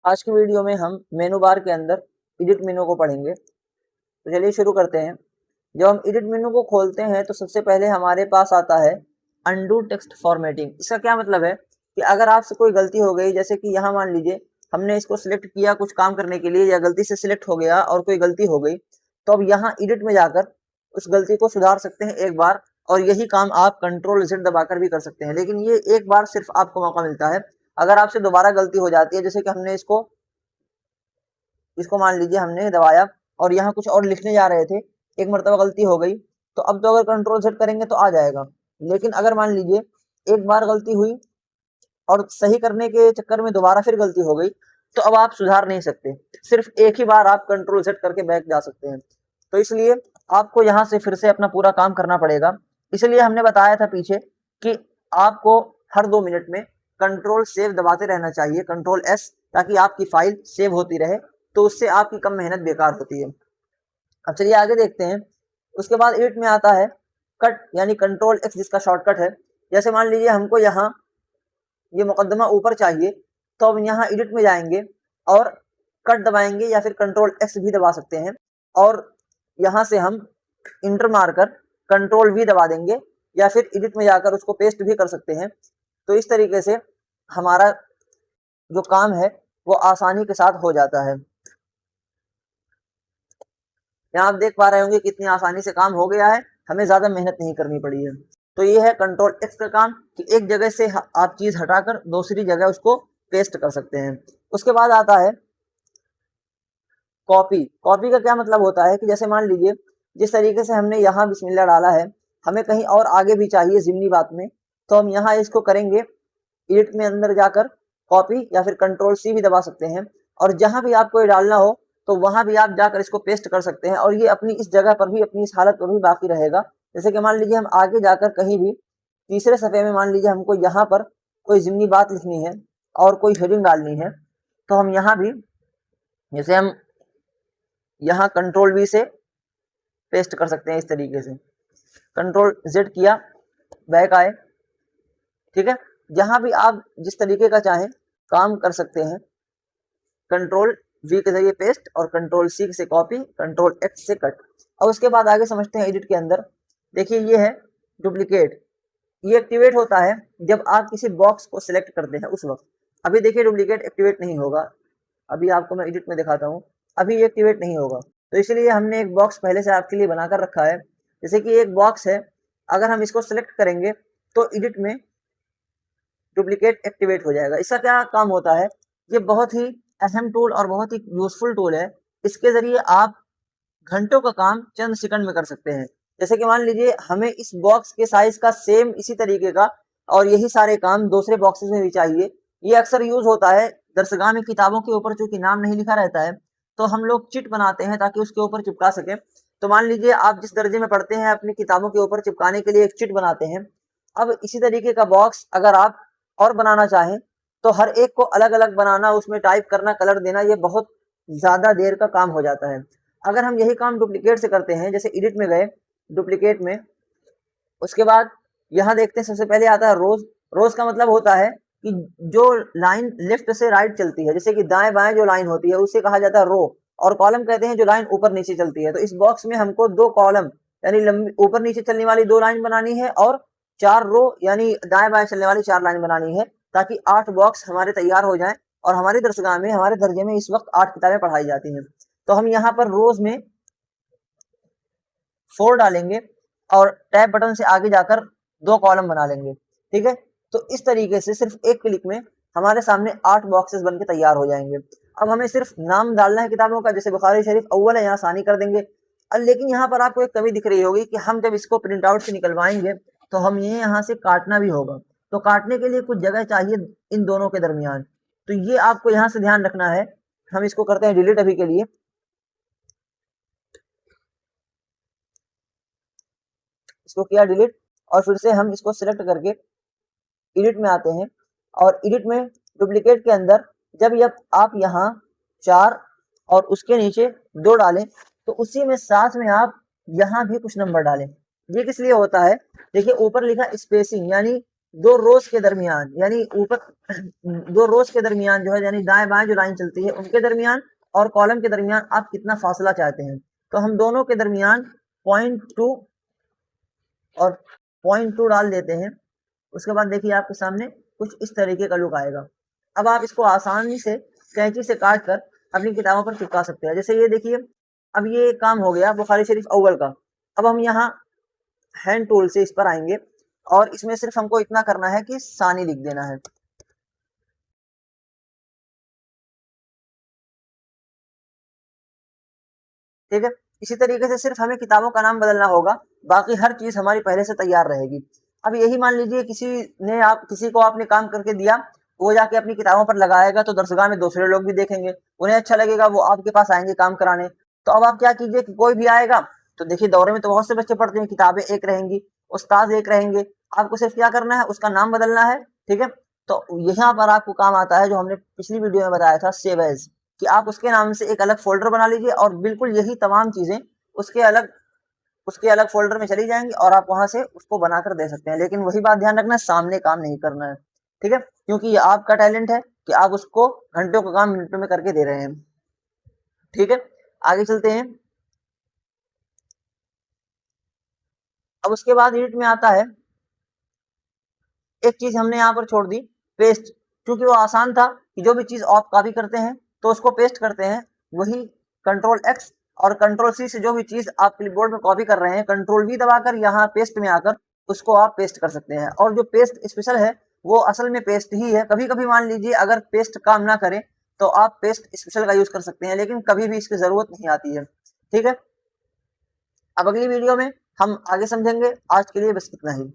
आज की वीडियो में हम मेनू बार के अंदर एडिट मेनू को पढ़ेंगे। तो चलिए शुरू करते हैं। जब हम एडिट मेनू को खोलते हैं तो सबसे पहले हमारे पास आता है अंडू टेक्स्ट फॉर्मेटिंग। इसका क्या मतलब है कि अगर आपसे कोई गलती हो गई, जैसे कि यहाँ मान लीजिए हमने इसको सिलेक्ट किया कुछ काम करने के लिए या गलती से सिलेक्ट हो गया और कोई गलती हो गई, तो अब यहाँ एडिट में जाकर उस गलती को सुधार सकते हैं एक बार, और यही काम आप कंट्रोल Z दबाकर भी कर सकते हैं। लेकिन ये एक बार सिर्फ आपको मौका मिलता है। अगर आपसे दोबारा गलती हो जाती है, जैसे कि हमने इसको मान लीजिए हमने दबाया और यहाँ कुछ और लिखने जा रहे थे, एक मरतबा गलती हो गई, तो अब तो अगर कंट्रोल Z करेंगे तो आ जाएगा। लेकिन अगर मान लीजिए एक बार गलती हुई और सही करने के चक्कर में दोबारा फिर गलती हो गई, तो अब आप सुधार नहीं सकते। सिर्फ एक ही बार आप कंट्रोल Z करके बैक जा सकते हैं। तो इसलिए आपको यहाँ से फिर से अपना पूरा काम करना पड़ेगा। इसलिए हमने बताया था पीछे कि आपको हर 2 मिनट में कंट्रोल सेव दबाते रहना चाहिए, कंट्रोल S, ताकि आपकी फाइल सेव होती रहे। तो उससे आपकी कम मेहनत बेकार होती है। अब चलिए आगे देखते हैं। उसके बाद एडिट में आता है कट, यानी कंट्रोल X, जिसका शॉर्टकट है। जैसे मान लीजिए हमको यहाँ ये मुकदमा ऊपर चाहिए, तो अब यहाँ एडिट में जाएंगे और कट दबाएंगे या फिर कंट्रोल X भी दबा सकते हैं, और यहाँ से हम इंटर मारकर कंट्रोल V दबा देंगे या फिर एडिट में जाकर उसको पेस्ट भी कर सकते हैं। तो इस तरीके से हमारा जो काम है वो आसानी के साथ हो जाता है। यहाँ आप देख पा रहे होंगे कितनी आसानी से काम हो गया है, हमें ज्यादा मेहनत नहीं करनी पड़ी है। तो ये है कंट्रोल X का काम कि एक जगह से आप चीज हटाकर दूसरी जगह उसको पेस्ट कर सकते हैं। उसके बाद आता है कॉपी। कॉपी का क्या मतलब होता है कि जैसे मान लीजिए जिस तरीके से हमने यहाँ बिस्मिल्लाह डाला है, हमें कहीं और आगे भी चाहिए ज़िमनी बात में, तो हम यहाँ इसको करेंगे एडिट में अंदर जाकर कॉपी या फिर कंट्रोल C भी दबा सकते हैं, और जहां भी आपको ये डालना हो तो वहां भी आप जाकर इसको पेस्ट कर सकते हैं, और ये अपनी इस जगह पर भी, अपनी इस हालत पर भी बाकी रहेगा। जैसे कि मान लीजिए हम आगे जाकर कहीं भी तीसरे सफ़े में मान लीजिए हमको यहाँ पर कोई ज़िमनी बात लिखनी है और कोई हेडिंग डालनी है, तो हम यहाँ भी जैसे हम यहाँ कंट्रोल V से पेस्ट कर सकते हैं। इस तरीके से कंट्रोल Z किया, बैक आए, ठीक है। जहां भी आप जिस तरीके का चाहें काम कर सकते हैं। कंट्रोल V के जरिए पेस्ट और कंट्रोल C से कॉपी, कंट्रोल X से कट। अब उसके बाद आगे समझते हैं एडिट के अंदर। देखिए ये है डुप्लीकेट। ये एक्टिवेट होता है जब आप किसी बॉक्स को सिलेक्ट करते हैं उस वक्त। अभी देखिए डुप्लीकेट एक्टिवेट नहीं होगा, अभी आपको मैं एडिट में दिखाता हूँ, अभी ये एक्टिवेट नहीं होगा। तो इसलिए हमने एक बॉक्स पहले से आपके लिए बनाकर रखा है। जैसे कि एक बॉक्स है, अगर हम इसको सिलेक्ट करेंगे तो एडिट में डुप्लीकेट एक्टिवेट हो जाएगा। इसका क्या काम होता है, ये बहुत ही अहम टूल और बहुत ही यूजफुल टूल है। इसके जरिए आप घंटों का काम चंद सेकंड में कर सकते हैं। जैसे कि मान लीजिए हमें इस बॉक्स के साइज का सेम इसी तरीके का और यही सारे काम दूसरे बॉक्सेस में भी चाहिए। ये अक्सर यूज होता है दरसगाह में, किताबों के ऊपर चूंकि नाम नहीं लिखा रहता है तो हम लोग चिट बनाते हैं ताकि उसके ऊपर चिपका सके। तो मान लीजिए आप जिस दर्जे में पढ़ते हैं अपनी किताबों के ऊपर चिपकाने के लिए एक चिट बनाते हैं। अब इसी तरीके का बॉक्स अगर आप और बनाना चाहें तो हर एक को अलग अलग बनाना, उसमें टाइप करना, कलर देना, ये बहुत ज्यादा देर का काम हो जाता है। अगर हम यही काम डुप्लीकेट से करते हैं, जैसे एडिट में गए, डुप्लीकेट में, उसके बाद यहाँ देखते हैं सबसे पहले आता है रोज। रोज का मतलब होता है कि जो लाइन लेफ्ट से राइट चलती है, जैसे कि दाएं बाएं जो लाइन होती है उसे कहा जाता है रो, और कॉलम कहते हैं जो लाइन ऊपर नीचे चलती है। तो इस बॉक्स में हमको 2 कॉलम यानी लंबी ऊपर नीचे चलने वाली 2 लाइन बनानी है, और 4 रो यानी दाएं बाएं चलने वाली 4 लाइन बनानी है, ताकि 8 बॉक्स हमारे तैयार हो जाएं। और हमारी दरसगाह में, हमारे दर्जे में इस वक्त 8 किताबें पढ़ाई जाती हैं। तो हम यहाँ पर रोज में 4 डालेंगे और टैब बटन से आगे जाकर 2 कॉलम बना लेंगे, ठीक है। तो इस तरीके से सिर्फ एक क्लिक में हमारे सामने 8 बॉक्सेस बन के तैयार हो जाएंगे। अब हमें सिर्फ नाम डालना है किताबों का, जैसे बुखारी शरीफ अव्वल है, यहाँ सानी कर देंगे। लेकिन यहाँ पर आपको एक कमी दिख रही होगी कि हम जब इसको प्रिंट आउट से निकलवाएंगे तो हम ये यहाँ से काटना भी होगा। तो काटने के लिए कुछ जगह चाहिए इन दोनों के दरमियान, तो ये आपको यहाँ से ध्यान रखना है। हम इसको करते हैं डिलीट अभी के लिए। इसको किया डिलीट, और फिर से हम इसको सिलेक्ट करके एडिट में आते हैं, और एडिट में डुप्लीकेट के अंदर जब आप यहाँ 4 और उसके नीचे 2 डालें तो उसी में साथ में आप यहाँ भी कुछ नंबर डालें। ये किस लिए होता है, देखिए ऊपर लिखा स्पेसिंग, यानी दो रोज के दरमियान, यानी ऊपर दो रोज के दरमियान जो है, यानी दाएं बाएं जो लाइन चलती है उनके दरमियान और कॉलम के दरमियान आप कितना फासला चाहते हैं। तो हम दोनों के दरमियान 0.2 और 0.2 डाल देते हैं। उसके बाद देखिए आपके सामने कुछ इस तरीके का लुक आएगा। अब आप इसको आसानी से कैंची से काट कर अपनी किताबों पर चिपका सकते हैं। जैसे ये देखिए, अब ये काम हो गया बुखारी शरीफ अव्वल का। अब हम यहाँ हैंड टूल से इस पर आएंगे और इसमें सिर्फ हमको इतना करना है कि सानी लिख देना है। ठीक है, इसी तरीके से सिर्फ हमें किताबों का नाम बदलना होगा, बाकी हर चीज हमारी पहले से तैयार रहेगी। अब यही मान लीजिए किसी को आपने काम करके दिया, वो जाके अपनी किताबों पर लगाएगा तो दरसगाह में दूसरे लोग भी देखेंगे, उन्हें अच्छा लगेगा, वो आपके पास आएंगे काम कराने। तो अब आप क्या कीजिए कि कोई भी आएगा तो देखिए दौरे में तो बहुत से बच्चे पढ़ते हैं, किताबें एक रहेंगी, उस्ताद एक रहेंगे, आपको सिर्फ क्या करना है, उसका नाम बदलना है। ठीक है, तो यहाँ पर आपको काम आता है जो हमने पिछली वीडियो में बताया था, सेव एज, कि आप उसके नाम से एक अलग फोल्डर बना लीजिए और बिल्कुल यही तमाम चीजें उसके अलग फोल्डर में चली जाएंगी और आप वहां से उसको बनाकर दे सकते हैं। लेकिन वही बात ध्यान रखना, सामने काम नहीं करना है। ठीक है, क्योंकि ये आपका टैलेंट है कि आप उसको घंटों का काम मिनटों में करके दे रहे हैं। ठीक है, आगे चलते हैं। अब उसके बाद एडिट में आता है, एक चीज हमने यहाँ पर छोड़ दी, पेस्ट। क्योंकि वो आसान था कि जो भी चीज आप कॉपी करते हैं तो उसको पेस्ट करते हैं, वही कंट्रोल एक्स और कंट्रोल सी से जो भी चीज आप क्लिपबोर्ड में कॉपी कर रहे हैं, कंट्रोल वी दबाकर यहाँ पेस्ट में आकर उसको आप पेस्ट कर सकते हैं। और जो पेस्ट स्पेशल है वो असल में पेस्ट ही है। कभी कभी मान लीजिए अगर पेस्ट काम ना करे तो आप पेस्ट स्पेशल का यूज कर सकते हैं, लेकिन कभी भी इसकी जरूरत नहीं आती है। ठीक है, अब अगली वीडियो में हम आगे समझेंगे। आज के लिए बस इतना ही।